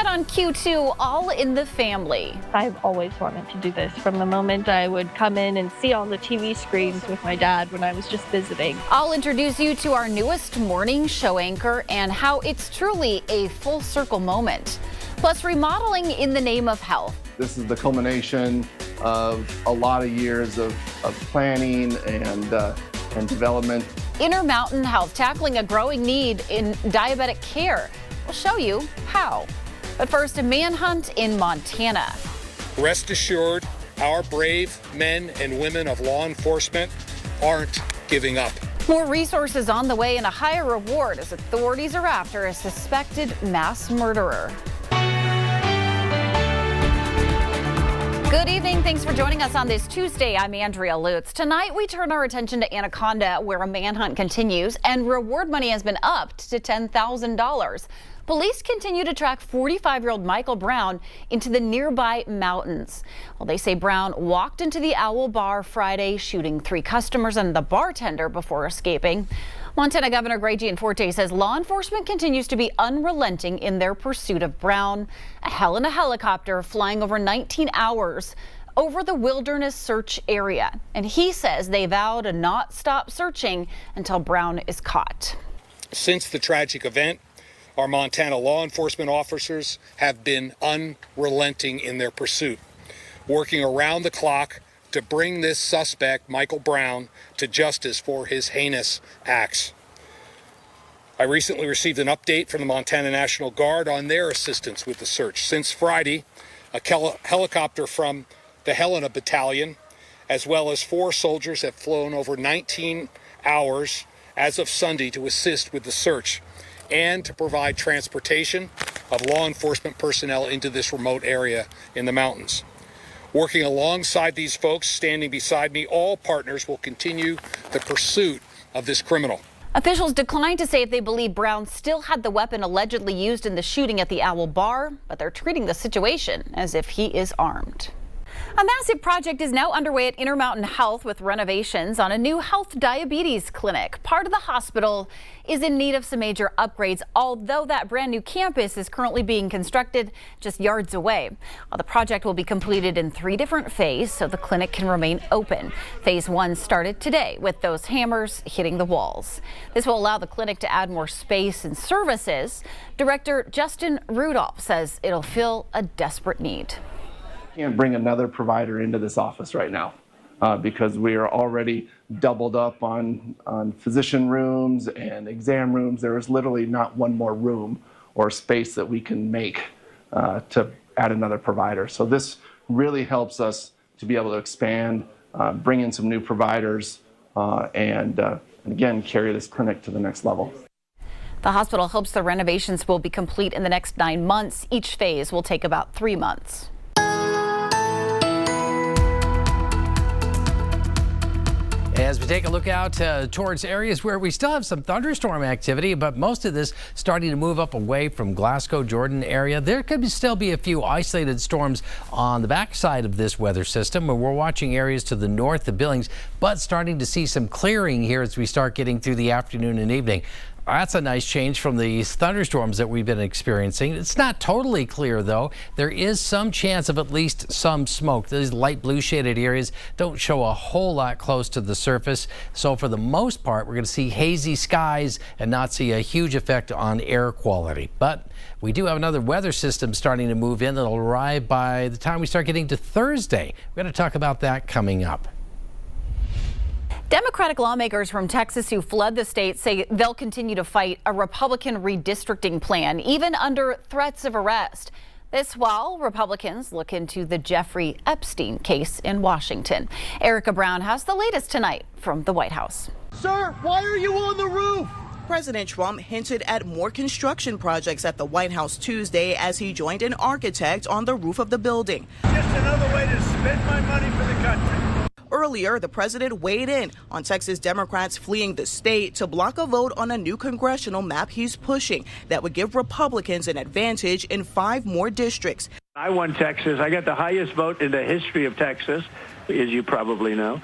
Tonight on Q2, All in the Family. I've always wanted to do this from the moment I would come in and see all the TV screens with my dad when I was just visiting. I'll introduce you to our newest morning show anchor and how it's truly a full circle moment. Plus, remodeling in the name of health. This is the culmination of a lot of years of planning and development. Intermountain Health tackling a growing need in diabetic care. We'll show you how. But first, a manhunt in Montana. Rest assured, our brave men and women of law enforcement aren't giving up. More resources on the way and a higher reward as authorities are after a suspected mass murderer. Good evening. Thanks for joining us on this Tuesday. I'm Andrea Lutz. Tonight, we turn our attention to Anaconda, where a manhunt continues and reward money has been upped to $10,000. Police continue to track 45-year-old Michael Brown into the nearby mountains. Well, they say Brown walked into the Owl Bar Friday, shooting 3 customers and the bartender before escaping. Montana Governor Greg Gianforte says law enforcement continues to be unrelenting in their pursuit of Brown. A helicopter flying over 19 hours over the wilderness search area. And he says they vow to not stop searching until Brown is caught. Since the tragic event, our Montana law enforcement officers have been unrelenting in their pursuit, working around the clock to bring this suspect, Michael Brown, to justice for his heinous acts. I recently received an update from the Montana National Guard on their assistance with the search. Since Friday, a helicopter from the Helena Battalion, as well as 4 soldiers, have flown over 19 hours as of Sunday to assist with the search and to provide transportation of law enforcement personnel into this remote area in the mountains. Working alongside these folks, standing beside me, all partners will continue the pursuit of this criminal. Officials declined to say if they believe Brown still had the weapon allegedly used in the shooting at the Owl Bar, but they're treating the situation as if he is armed. A massive project is now underway at Intermountain Health with renovations on a new health diabetes clinic. Part of the hospital is in need of some major upgrades, although that brand new campus is currently being constructed just yards away. Well, the project will be completed in 3 different phases so the clinic can remain open. Phase 1 started today with those hammers hitting the walls. This will allow the clinic to add more space and services. Director Justin Rudolph says it'll fill a desperate need. Can't bring another provider into this office right now because we are already doubled up on physician rooms and exam rooms. There is literally not one more room or space that we can make to add another provider. So this really helps us to be able to expand, bring in some new providers, and again, carry this clinic to the next level. The hospital hopes the renovations will be complete in the next 9 months. Each phase will take about 3 months. As we take a look out towards areas where we still have some thunderstorm activity, but most of this starting to move up away from Glasgow, Jordan area. There could still be a few isolated storms on the backside of this weather system, and we're watching areas to the north of Billings, but starting to see some clearing here as we start getting through the afternoon and evening. That's a nice change from the thunderstorms that we've been experiencing. It's not totally clear, though. There is some chance of at least some smoke. These light blue shaded areas don't show a whole lot close to the surface. So for the most part, we're going to see hazy skies and not see a huge effect on air quality. But we do have another weather system starting to move in that'll arrive by the time we start getting to Thursday. We're going to talk about that coming up. Democratic lawmakers from Texas who fled the state say they'll continue to fight a Republican redistricting plan, even under threats of arrest. This while Republicans look into the Jeffrey Epstein case in Washington. Erica Brown has the latest tonight from the White House. Sir, why are you on the roof? President Trump hinted at more construction projects at the White House Tuesday as he joined an architect on the roof of the building. Just another way to spend my money for the country. Earlier, the president weighed in on Texas Democrats fleeing the state to block a vote on a new congressional map he's pushing that would give Republicans an advantage in 5 more districts. I won Texas. I got the highest vote in the history of Texas, as you probably know.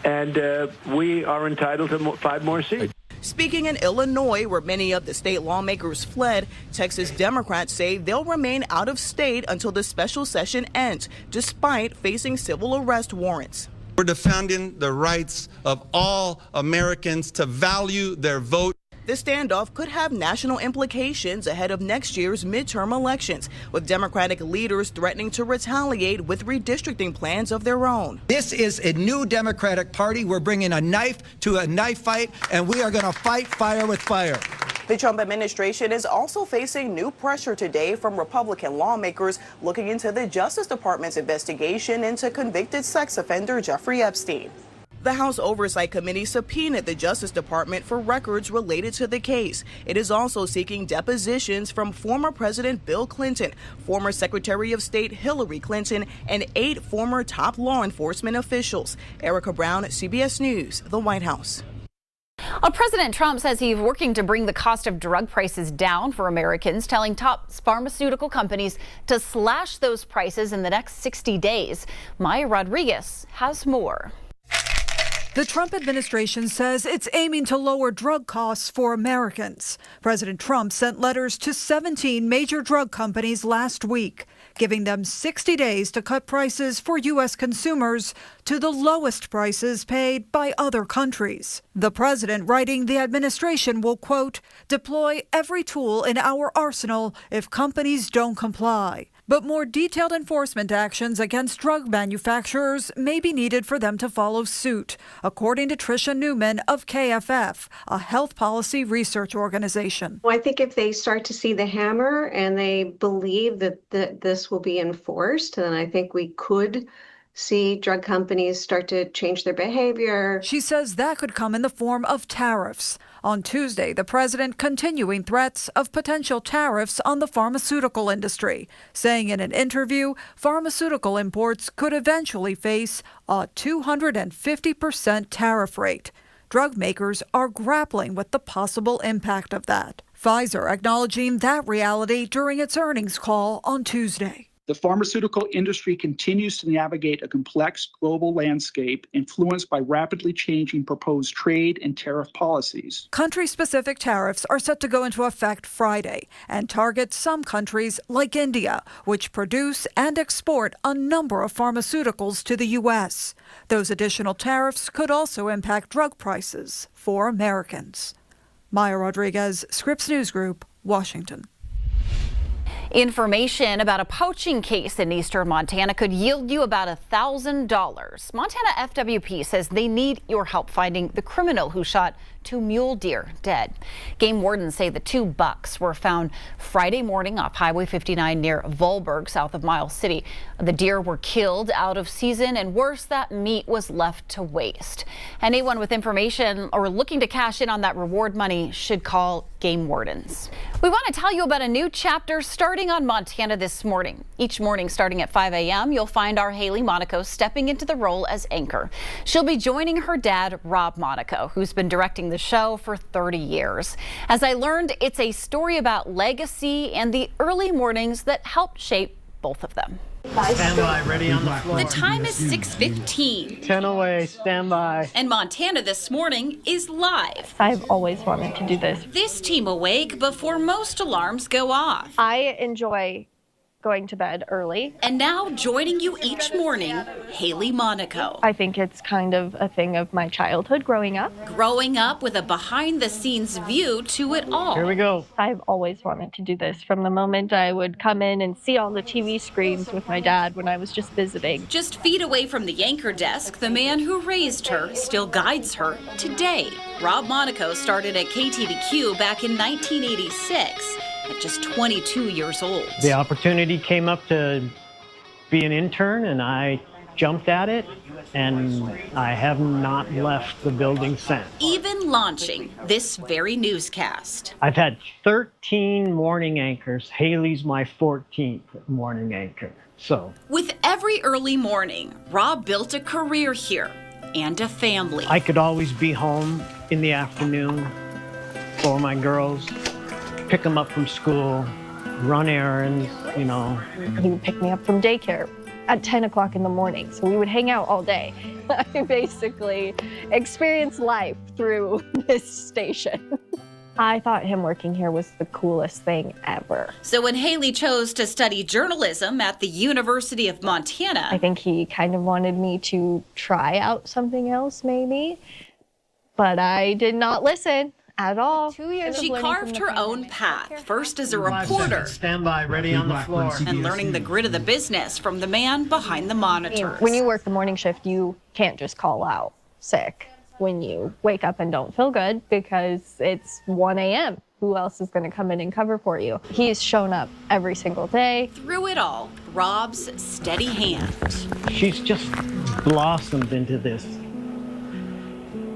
And we are entitled to 5 more seats. Speaking in Illinois, where many of the state lawmakers fled, Texas Democrats say they'll remain out of state until the special session ends, despite facing civil arrest warrants. We're defending the rights of all Americans to value their vote. The standoff could have national implications ahead of next year's midterm elections, with Democratic leaders threatening to retaliate with redistricting plans of their own. This is a new Democratic Party. We're bringing a knife to a knife fight, and we are going to fight fire with fire. The Trump administration is also facing new pressure today from Republican lawmakers looking into the Justice Department's investigation into convicted sex offender Jeffrey Epstein. The House Oversight Committee subpoenaed the Justice Department for records related to the case. It is also seeking depositions from former President Bill Clinton, former Secretary of State Hillary Clinton, and 8 former top law enforcement officials. Erica Brown, CBS News, the White House. President Trump says he's working to bring the cost of drug prices down for Americans, telling top pharmaceutical companies to slash those prices in the next 60 days. Maya Rodriguez has more. The Trump administration says it's aiming to lower drug costs for Americans. President Trump sent letters to 17 major drug companies last week, giving them 60 days to cut prices for U.S. consumers to the lowest prices paid by other countries. The president writing the administration will, quote, deploy every tool in our arsenal if companies don't comply. But more detailed enforcement actions against drug manufacturers may be needed for them to follow suit, according to Tricia Newman of KFF, a health policy research organization. Well, I think if they start to see the hammer and they believe that this will be enforced, then I think we could see drug companies start to change their behavior. She says that could come in the form of tariffs. On Tuesday, the president continuing threats of potential tariffs on the pharmaceutical industry, saying in an interview, pharmaceutical imports could eventually face a 250% tariff rate. Drug makers are grappling with the possible impact of that. Pfizer acknowledging that reality during its earnings call on Tuesday. The pharmaceutical industry continues to navigate a complex global landscape influenced by rapidly changing proposed trade and tariff policies. Country-specific tariffs are set to go into effect Friday and target some countries like India, which produce and export a number of pharmaceuticals to the U.S. Those additional tariffs could also impact drug prices for Americans. Maya Rodriguez, Scripps News Group, Washington. Information about a poaching case in eastern Montana could yield you about $1,000. Montana FWP says they need your help finding the criminal who shot 2 mule deer dead. Game wardens say the 2 bucks were found Friday morning off Highway 59 near Volberg, south of Miles City. The deer were killed out of season, and worse, that meat was left to waste. Anyone with information or looking to cash in on that reward money should call game wardens. We want to tell you about a new chapter starting on Montana this morning. Each morning starting at 5 a.m., you'll find our Haley Monaco stepping into the role as anchor. She'll be joining her dad, Rob Monaco, who's been directing the show for 30 years. As I learned, it's a story about legacy and the early mornings that helped shape both of them. Stand by, ready on the floor. The time is 6:15. 10 away, stand by. And Montana this morning is live. I've always wanted to do this. This team awake before most alarms go off. I enjoy going to bed early. And now joining you each morning, Haley Monaco. I think it's kind of a thing of my childhood growing up. Growing up with a behind-the-scenes view to it all. Here we go. I've always wanted to do this from the moment I would come in and see all the TV screens with my dad when I was just visiting. Just feet away from the anchor desk, the man who raised her still guides her today. Rob Monaco started at KTVQ back in 1986. At just 22 years old. The opportunity came up to be an intern, and I jumped at it, and I have not left the building since. Even launching this very newscast. I've had 13 morning anchors. Haley's my 14th morning anchor. So, with every early morning, Rob built a career here and a family. I could always be home in the afternoon for my girls. Pick them up from school, run errands, you know. He would pick me up from daycare. at 10 o'clock in the morning. So we would hang out all day. I basically experienced life through this station. I thought him working here was the coolest thing ever. So when Haley chose to study journalism at the University of Montana, I think he kind of wanted me to try out something else maybe, but I did not listen at all. 2 years she carved her own path, first as a reporter, Stand by, ready on the floor. and learning the grit of the business from the man behind the monitors. When you work the morning shift, you can't just call out sick when you wake up and don't feel good because it's 1 a.m. Who else is going to come in and cover for you? He's shown up every single day. Through it all, Rob's steady hand. She's just blossomed into this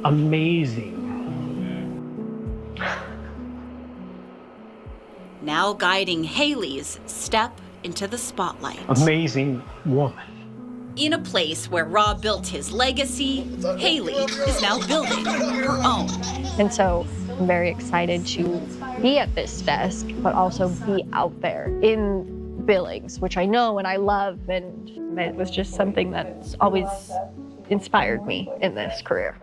amazing, Now guiding Haley's step into the spotlight. amazing woman. In a place where Rob built his legacy, Haley is now building her own. And so I'm very excited to be at this desk, but also be out there in Billings, which I know and I love, and it was just something that's always inspired me in this career.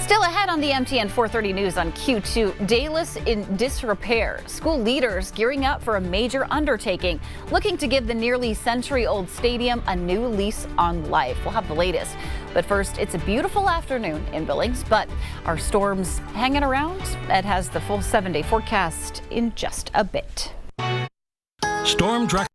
Still ahead on the MTN 430 News on Q2, Dallas in disrepair. School leaders gearing up for a major undertaking, looking to give the nearly century-old stadium a new lease on life. We'll have the latest. But first, it's a beautiful afternoon in Billings, but are storms hanging around? Ed has the full 7-day forecast in just a bit. Storm track.